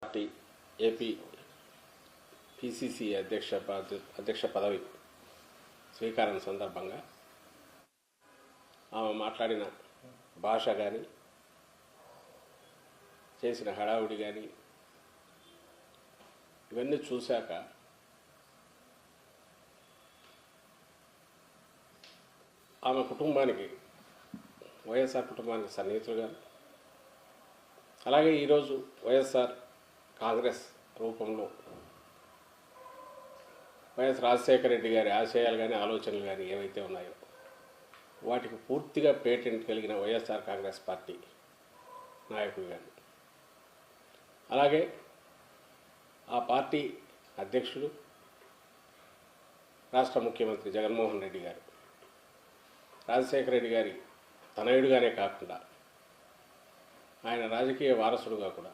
party AP PCC అధ్యక్ష పదవి స్వీకారం సందర్భంగా ఆమె మాట్లాడిన భాష కానీ చేసిన హడావుడి కానీ ఇవన్నీ చూశాక ఆమె కుటుంబానికి, వైఎస్ఆర్ కుటుంబానికి సన్నిహితులుగా, అలాగే ఈరోజు వైఎస్ఆర్ కాంగ్రెస్ రూపంలో వైఎస్ రాజశేఖర రెడ్డి గారి ఆశయాలు కానీ ఆలోచనలు కానీ ఏవైతే ఉన్నాయో వాటికి పూర్తిగా పేటెంట్ కలిగిన వైఎస్ఆర్ కాంగ్రెస్ పార్టీ నాయకులు కానీ, అలాగే ఆ పార్టీ అధ్యక్షుడు రాష్ట్ర ముఖ్యమంత్రి జగన్మోహన్ రెడ్డి గారు రాజశేఖర రెడ్డి గారి తనయుడుగానే కాకుండా ఆయన రాజకీయ వారసుడుగా కూడా